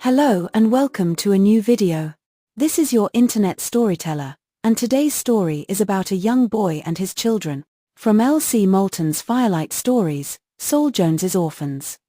Hello and welcome to a new video. This is your internet storyteller, and today's story is about a young boy and his children. From L.C. Moulton's Firelight Stories, Saul Jones's Orphans.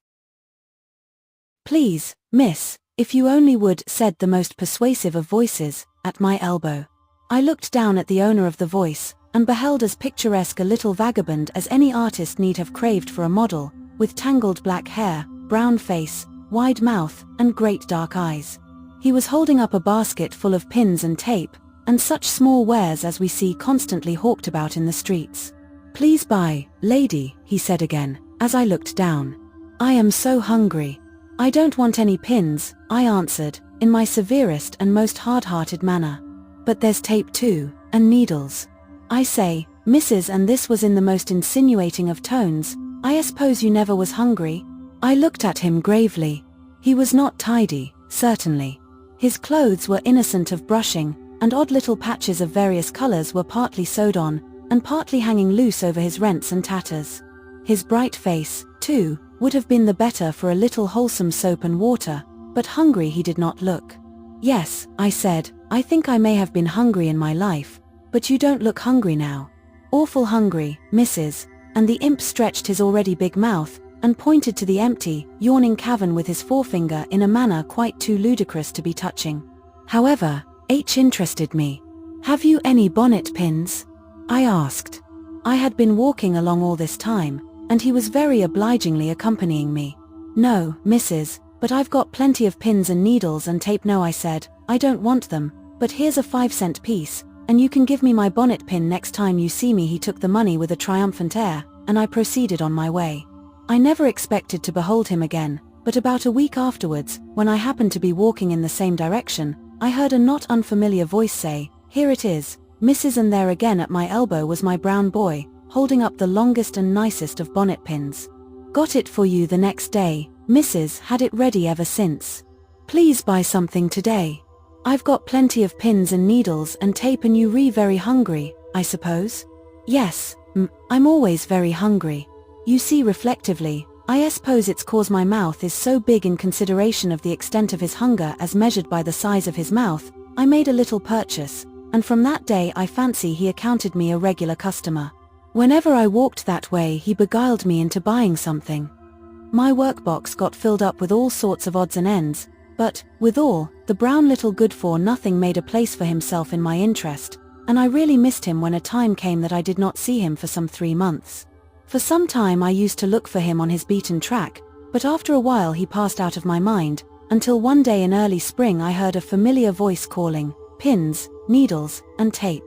"Please, miss, if you only would," said the most persuasive of voices, at my elbow. I looked down at the owner of the voice, and beheld as picturesque a little vagabond as any artist need have craved for a model, with tangled black hair, brown face, wide mouth, and great dark eyes. He was holding up a basket full of pins and tape, and such small wares as we see constantly hawked about in the streets. "Please buy, lady," he said again, as I looked down. "I am so hungry." "I don't want any pins," I answered, in my severest and most hard-hearted manner. "But there's tape too, and needles." "I say, missus," and this was in the most insinuating of tones, "I suppose you never was hungry?" I looked at him gravely. He was not tidy, certainly. His clothes were innocent of brushing, and odd little patches of various colors were partly sewed on, and partly hanging loose over his rents and tatters. His bright face, too, would have been the better for a little wholesome soap and water, but hungry he did not look. "Yes," I said, "I think I may have been hungry in my life, but you don't look hungry now." "Awful hungry, missus," and the imp stretched his already big mouth, and pointed to the empty, yawning cavern with his forefinger in a manner quite too ludicrous to be touching. However, H interested me. "Have you any bonnet pins?" I asked. I had been walking along all this time, and he was very obligingly accompanying me. "No, missus, but I've got plenty of pins and needles and tape." "No," I said, "I don't want them, but here's a 5-cent piece, and you can give me my bonnet pin next time you see me." He took the money with a triumphant air, and I proceeded on my way. I never expected to behold him again, but about a week afterwards, when I happened to be walking in the same direction, I heard a not unfamiliar voice say, "Here it is, missus," and there again at my elbow was my brown boy, holding up the longest and nicest of bonnet pins. "Got it for you the next day, missus, had it ready ever since. Please buy something today. I've got plenty of pins and needles and tape, and you very hungry, I suppose?" "Yes, I'm always very hungry. You see," reflectively, "I suppose it's 'cause my mouth is so big in consideration of the extent of his hunger as measured by the size of his mouth." I made a little purchase, and from that day I fancy he accounted me a regular customer. Whenever I walked that way he beguiled me into buying something. My workbox got filled up with all sorts of odds and ends, but, withal, the brown little good-for-nothing made a place for himself in my interest, and I really missed him when a time came that I did not see him for some 3 months. For some time I used to look for him on his beaten track, but after a while he passed out of my mind, until one day in early spring I heard a familiar voice calling, "Pins, needles, and tape."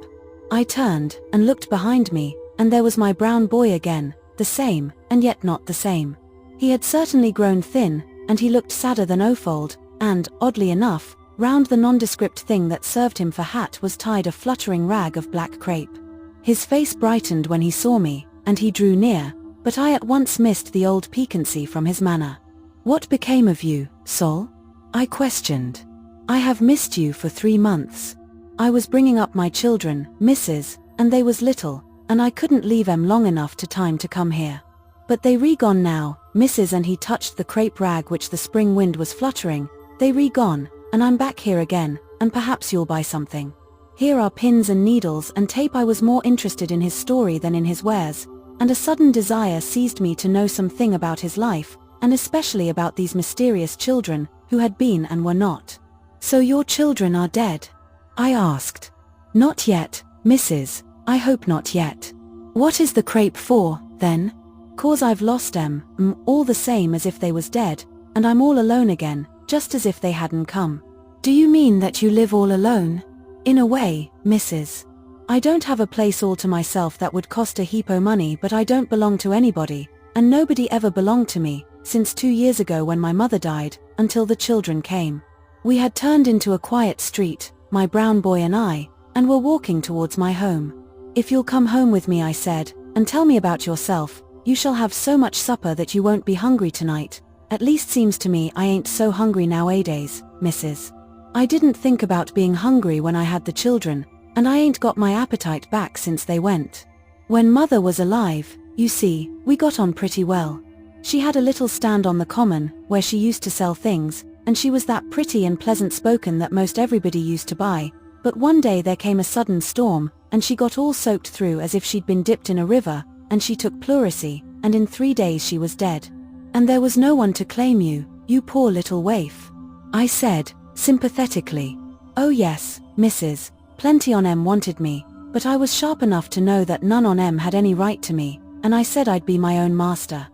I turned, and looked behind me, and there was my brown boy again, the same, and yet not the same. He had certainly grown thin, and he looked sadder than Ophold, and, oddly enough, round the nondescript thing that served him for hat was tied a fluttering rag of black crepe. His face brightened when he saw me, and he drew near, but I at once missed the old piquancy from his manner. "What became of you, Saul?" I questioned. "I have missed you for 3 months. I was bringing up my children, missus, and they was little, and I couldn't leave 'em long enough to time to come here. But they re-gone now, missus," and he touched the crepe rag which the spring wind was fluttering. "They re-gone, and I'm back here again, and perhaps you'll buy something. Here are pins and needles and tape." I was more interested in his story than in his wares, and a sudden desire seized me to know something about his life, and especially about these mysterious children, who had been and were not. "So your children are dead?" I asked. "Not yet, missus, I hope not yet." "What is the crepe for, then?" "'Cause I've lost 'em, all the same as if they was dead, and I'm all alone again, just as if they hadn't come." "Do you mean that you live all alone?" "In a way, missus. I don't have a place all to myself that would cost a heap o' money, but I don't belong to anybody, and nobody ever belonged to me, since 2 years ago when my mother died, until the children came. We had turned into a quiet street, my brown boy and I, and were walking towards my home. "If you'll come home with me," I said, "and tell me about yourself, you shall have so much supper that you won't be hungry tonight. At least seems to me I ain't so hungry nowadays, missus. I didn't think about being hungry when I had the children, and I ain't got my appetite back since they went. When mother was alive, you see, we got on pretty well. She had a little stand on the common, where she used to sell things, and she was that pretty and pleasant spoken that most everybody used to buy, but one day there came a sudden storm, and she got all soaked through as if she'd been dipped in a river, and she took pleurisy, and in 3 days she was dead. And there was no one to claim you, you poor little waif. I said, sympathetically. Oh yes, Mrs. Plenty on 'em wanted me, but I was sharp enough to know that none on 'em had any right to me, and I said I'd be my own master.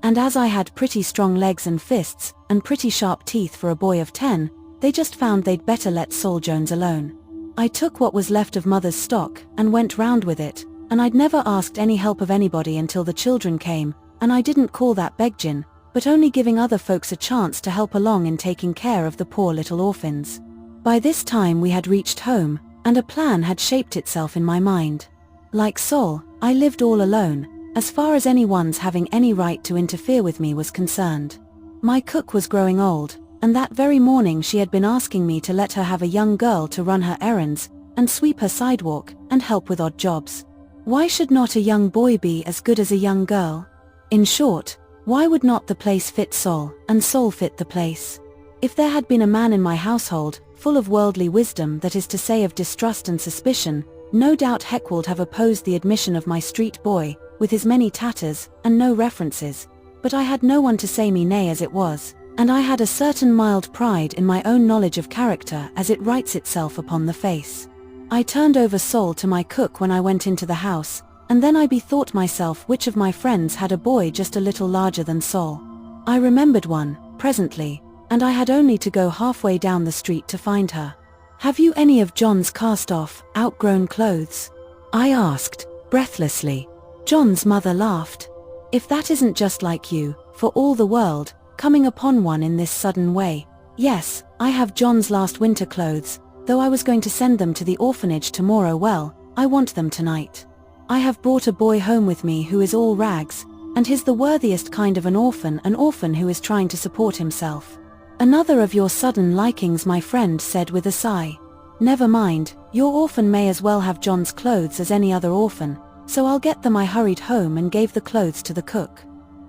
And as I had pretty strong legs and fists, and pretty sharp teeth for a boy of 10, they just found they'd better let Sol Jones alone. I took what was left of mother's stock, and went round with it, and I'd never asked any help of anybody until the children came, and I didn't call that begging, but only giving other folks a chance to help along in taking care of the poor little orphans. By this time we had reached home, and a plan had shaped itself in my mind. Like Sol, I lived all alone, as far as anyone's having any right to interfere with me was concerned. My cook was growing old, and that very morning she had been asking me to let her have a young girl to run her errands, and sweep her sidewalk, and help with odd jobs. Why should not a young boy be as good as a young girl? In short, why would not the place fit Sol, and Sol fit the place? If there had been a man in my household, full of worldly wisdom, that is to say of distrust and suspicion, no doubt Heck would have opposed the admission of my street boy, with his many tatters, and no references, but I had no one to say me nay as it was, and I had a certain mild pride in my own knowledge of character as it writes itself upon the face. I turned over Sol to my cook when I went into the house, and then I bethought myself which of my friends had a boy just a little larger than Sol. I remembered one, presently, and I had only to go halfway down the street to find her. "Have you any of John's cast-off, outgrown clothes?" I asked, breathlessly. John's mother laughed. "If that isn't just like you, for all the world, coming upon one in this sudden way. Yes, I have John's last winter clothes, though I was going to send them to the orphanage tomorrow. Well, I want them tonight. I have brought a boy home with me who is all rags, and he's the worthiest kind of an orphan who is trying to support himself." "Another of your sudden likings," my friend said with a sigh. "Never mind, your orphan may as well have John's clothes as any other orphan, so I'll get them." I hurried home and gave the clothes to the cook.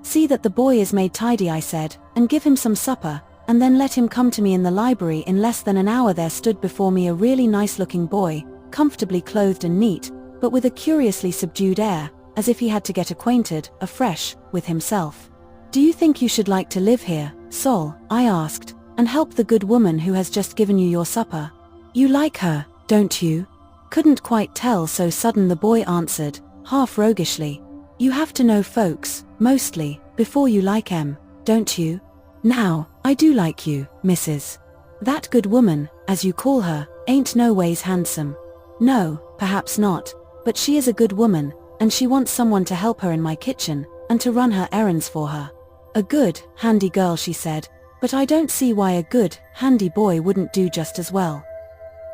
"See that the boy is made tidy," I said, "and give him some supper, and then let him come to me in the library." In less than an hour there stood before me a really nice-looking boy, comfortably clothed and neat, but with a curiously subdued air, as if he had to get acquainted, afresh, with himself. "Do you think you should like to live here, Sol?" I asked, "and help the good woman who has just given you your supper? You like her, don't you?" "Couldn't quite tell so sudden," the boy answered, half roguishly. "You have to know folks, mostly, before you like 'em, don't you? Now, I do like you, Mrs. That good woman, as you call her, ain't no ways handsome. No, perhaps not, but she is a good woman, and she wants someone to help her in my kitchen, and to run her errands for her. A good, handy girl," she said, "but I don't see why a good, handy boy wouldn't do just as well.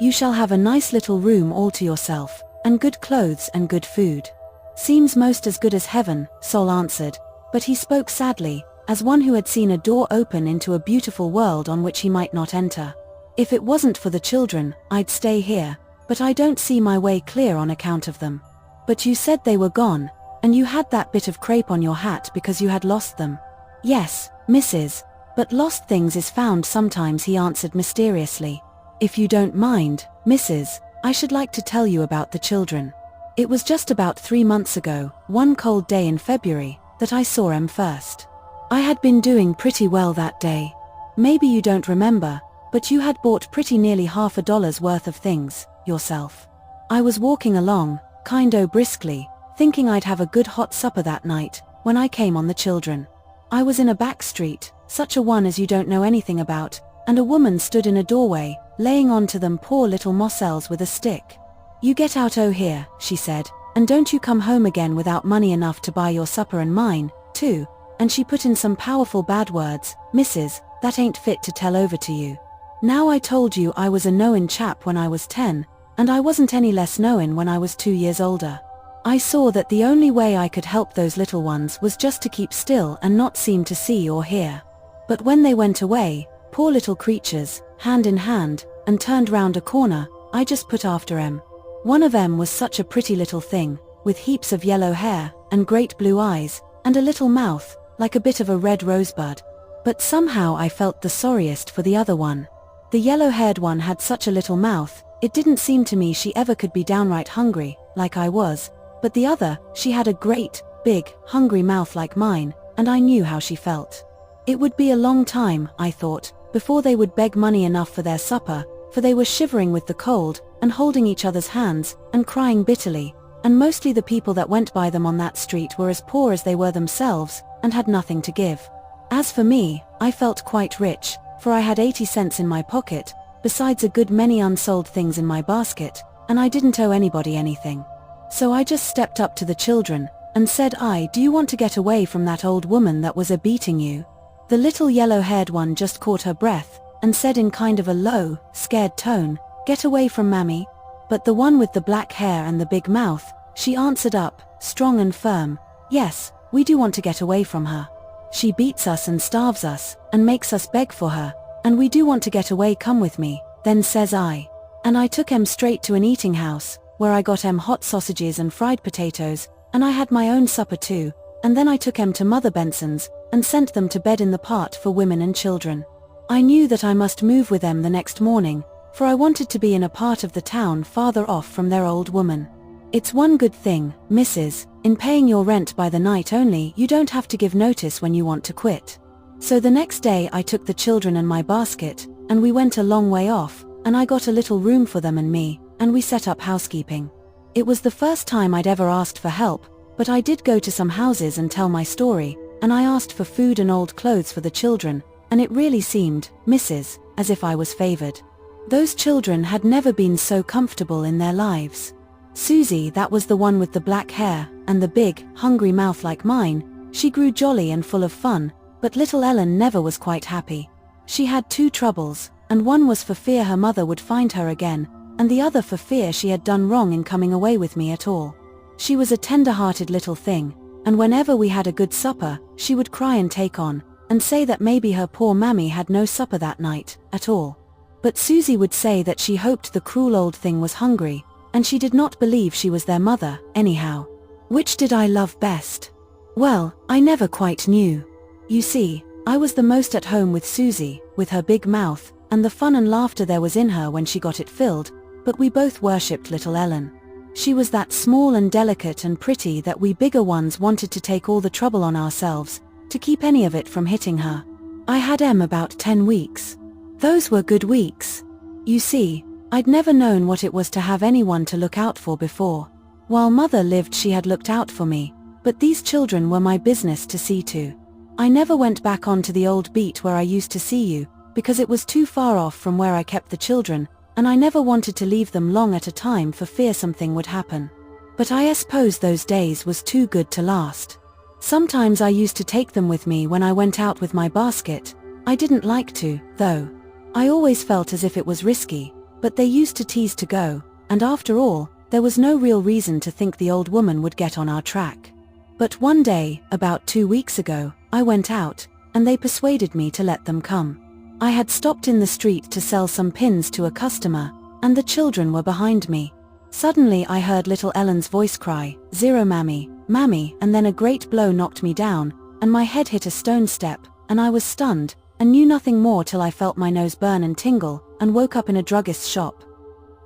You shall have a nice little room all to yourself, and good clothes and good food." "Seems most as good as heaven," Sol answered, but he spoke sadly, as one who had seen a door open into a beautiful world on which he might not enter. "If it wasn't for the children, I'd stay here, but I don't see my way clear on account of them." "But you said they were gone, and you had that bit of crepe on your hat because you had lost them." "Yes, Mrs. But lost things is found sometimes," he answered mysteriously. "If you don't mind, Mrs., I should like to tell you about the children. It was just about 3 months ago, one cold day in February, that I saw 'em first. I had been doing pretty well that day. Maybe you don't remember, but you had bought pretty nearly $50 worth of things, yourself. I was walking along, kind-o briskly, thinking I'd have a good hot supper that night, when I came on the children. I was in a back street, such a one as you don't know anything about, and a woman stood in a doorway, laying on to them poor little mossells with a stick. 'You get out o' here,' she said, 'and don't you come home again without money enough to buy your supper and mine, too,' and she put in some powerful bad words, Mrs., that ain't fit to tell over to you. Now I told you I was a knowin' chap when I was 10, and I wasn't any less knowin' when I was 2 years older. I saw that the only way I could help those little ones was just to keep still and not seem to see or hear. But when they went away, poor little creatures, hand in hand, and turned round a corner, I just put after 'em. One of 'em was such a pretty little thing, with heaps of yellow hair, and great blue eyes, and a little mouth, like a bit of a red rosebud. But somehow I felt the sorriest for the other one. The yellow-haired one had such a little mouth, it didn't seem to me she ever could be downright hungry, like I was, but the other, she had a great, big, hungry mouth like mine, and I knew how she felt. It would be a long time, I thought, before they would beg money enough for their supper, for they were shivering with the cold, and holding each other's hands, and crying bitterly, and mostly the people that went by them on that street were as poor as they were themselves, and had nothing to give. As for me, I felt quite rich, for I had 80 cents in my pocket, besides a good many unsold things in my basket, and I didn't owe anybody anything. So I just stepped up to the children, and said, "Do you want to get away from that old woman that was a-beating you?" The little yellow-haired one just caught her breath, and said in kind of a low, scared tone, "Get away from Mammy?" But the one with the black hair and the big mouth, she answered up, strong and firm, "Yes, we do want to get away from her. She beats us and starves us, and makes us beg for her, and we do want to get away, come with me." Then says I. And I took em straight to an eating house, where I got em hot sausages and fried potatoes, and I had my own supper too, and then I took em to Mother Benson's, and sent them to bed in the part for women and children. I knew that I must move with them the next morning, for I wanted to be in a part of the town farther off from their old woman. It's one good thing, Mrs., in paying your rent by the night only, you don't have to give notice when you want to quit. So the next day I took the children and my basket, and we went a long way off, and I got a little room for them and me, and we set up housekeeping. It was the first time I'd ever asked for help, but I did go to some houses and tell my story, and I asked for food and old clothes for the children, and it really seemed, Mrs., as if I was favored. Those children had never been so comfortable in their lives. Susie, that was the one with the black hair, and the big, hungry mouth like mine, she grew jolly and full of fun, but little Ellen never was quite happy. She had two troubles, and one was for fear her mother would find her again, and the other for fear she had done wrong in coming away with me at all. She was a tender-hearted little thing, and whenever we had a good supper, she would cry and take on, and say that maybe her poor mammy had no supper that night, at all. But Susie would say that she hoped the cruel old thing was hungry, and she did not believe she was their mother, anyhow. Which did I love best? Well, I never quite knew. You see, I was the most at home with Susie, with her big mouth, and the fun and laughter there was in her when she got it filled, but we both worshipped little Ellen. She was that small and delicate and pretty that we bigger ones wanted to take all the trouble on ourselves, to keep any of it from hitting her. I had about 10 weeks. Those were good weeks. You see, I'd never known what it was to have anyone to look out for before. While Mother lived, she had looked out for me, but these children were my business to see to. I never went back onto the old beat where I used to see you, because it was too far off from where I kept the children, and I never wanted to leave them long at a time for fear something would happen. But I suppose those days was too good to last. Sometimes I used to take them with me when I went out with my basket. I didn't like to, though. I always felt as if it was risky, but they used to tease to go, and after all, there was no real reason to think the old woman would get on our track. But one day, about 2 weeks ago, I went out, and they persuaded me to let them come. I had stopped in the street to sell some pins to a customer, and the children were behind me. Suddenly I heard little Ellen's voice cry, "Zero Mammy, Mammy," and then a great blow knocked me down, and my head hit a stone step, and I was stunned, and knew nothing more till I felt my nose burn and tingle, and woke up in a druggist's shop,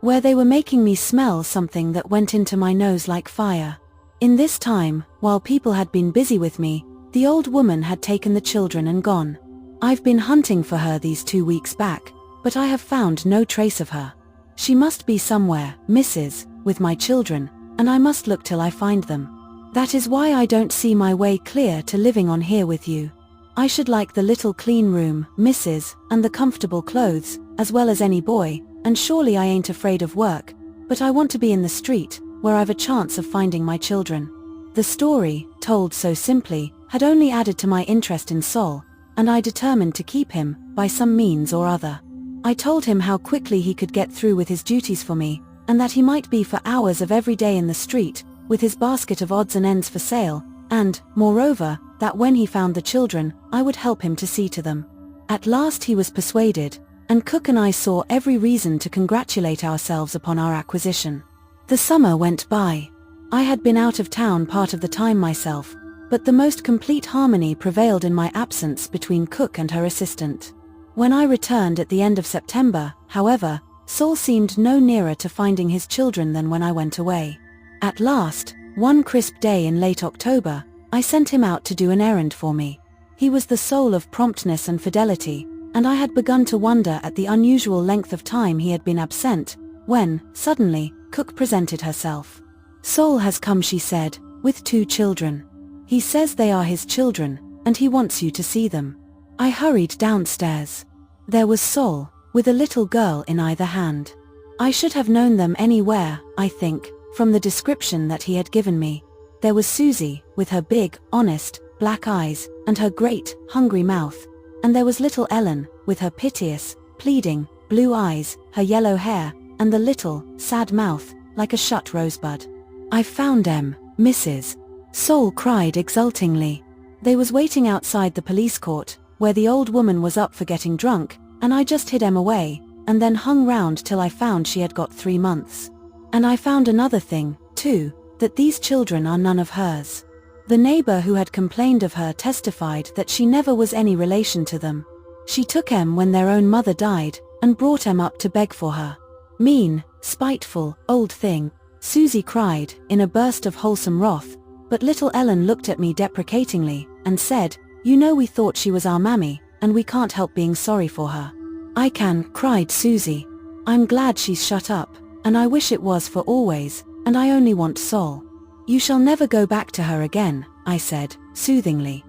where they were making me smell something that went into my nose like fire. In this time, while people had been busy with me, the old woman had taken the children and gone. I've been hunting for her these 2 weeks back, but I have found no trace of her. She must be somewhere, Mrs., with my children, and I must look till I find them. That is why I don't see my way clear to living on here with you. I should like the little clean room, Mrs., and the comfortable clothes, as well as any boy, and surely I ain't afraid of work, but I want to be in the street, where I've a chance of finding my children. The story, told so simply, had only added to my interest in Sol, and I determined to keep him, by some means or other. I told him how quickly he could get through with his duties for me, and that he might be for hours of every day in the street, with his basket of odds and ends for sale, and, moreover, that when he found the children, I would help him to see to them. At last he was persuaded, and Cook and I saw every reason to congratulate ourselves upon our acquisition. The summer went by. I had been out of town part of the time myself, but the most complete harmony prevailed in my absence between Cook and her assistant. When I returned at the end of September, however, Saul seemed no nearer to finding his children than when I went away. At last, one crisp day in late October, I sent him out to do an errand for me. He was the soul of promptness and fidelity, and I had begun to wonder at the unusual length of time he had been absent, when, suddenly, Cook presented herself. "Saul has come," she said, "with 2 children. He says they are his children, and he wants you to see them." I hurried downstairs. There was Saul, with a little girl in either hand. I should have known them anywhere, I think, from the description that he had given me. There was Susie, with her big, honest, black eyes, and her great, hungry mouth, and there was little Ellen, with her piteous, pleading, blue eyes, her yellow hair, and the little, sad mouth, like a shut rosebud. "I found em, Mrs." Saul cried exultingly. They was waiting outside the police court, where the old woman was up for getting drunk, and I just hid em away, and then hung round till I found she had got 3 months. And I found another thing, too, that these children are none of hers. The neighbor who had complained of her testified that she never was any relation to them. She took em when their own mother died, and brought em up to beg for her. "Mean, spiteful, old thing," Susie cried, in a burst of wholesome wrath, but little Ellen looked at me deprecatingly, and said, "You know we thought she was our mammy, and we can't help being sorry for her." "I can," cried Susie. "I'm glad she's shut up, and I wish it was for always, and I only want Saul." "You shall never go back to her again," I said, soothingly.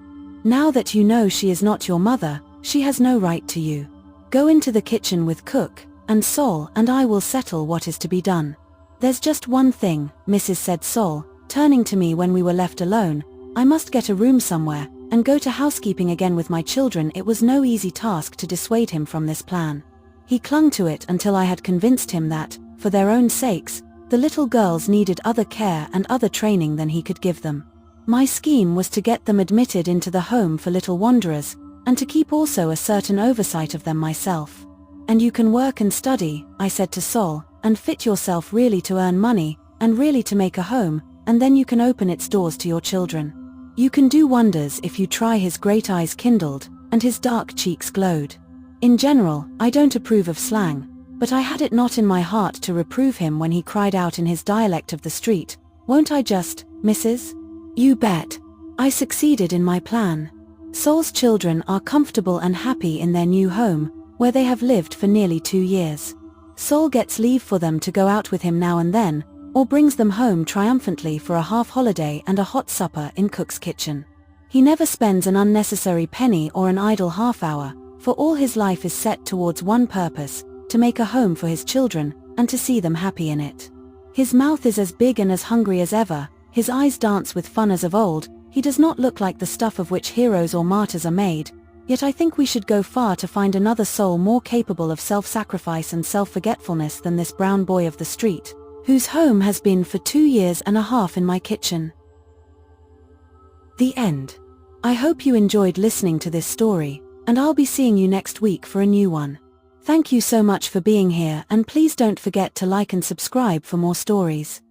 "Now that you know she is not your mother, she has no right to you. Go into the kitchen with Cook, and Saul and I will settle what is to be done." "There's just one thing, Mrs. said Saul, turning to me when we were left alone. "I must get a room somewhere, and go to housekeeping again with my children." It was no easy task to dissuade him from this plan. He clung to it until I had convinced him that, for their own sakes, the little girls needed other care and other training than he could give them. My scheme was to get them admitted into the home for little wanderers, and to keep also a certain oversight of them myself. "And you can work and study," I said to Saul, "and fit yourself really to earn money, and really to make a home, and then you can open its doors to your children. You can do wonders if you try." His great eyes kindled, and his dark cheeks glowed. In general, I don't approve of slang, but I had it not in my heart to reprove him when he cried out in his dialect of the street, "Won't I just, Mrs.?" "You bet." I succeeded in my plan. Saul's children are comfortable and happy in their new home, where they have lived for nearly 2 years. Saul gets leave for them to go out with him now and then, or brings them home triumphantly for a half-holiday and a hot supper in Cook's kitchen. He never spends an unnecessary penny or an idle half-hour, for all his life is set towards one purpose, to make a home for his children, and to see them happy in it. His mouth is as big and as hungry as ever, his eyes dance with fun as of old. He does not look like the stuff of which heroes or martyrs are made, yet I think we should go far to find another soul more capable of self-sacrifice and self-forgetfulness than this brown boy of the street, whose home has been for 2.5 years in my kitchen. The end. I hope you enjoyed listening to this story, and I'll be seeing you next week for a new one. Thank you so much for being here, and please don't forget to like and subscribe for more stories.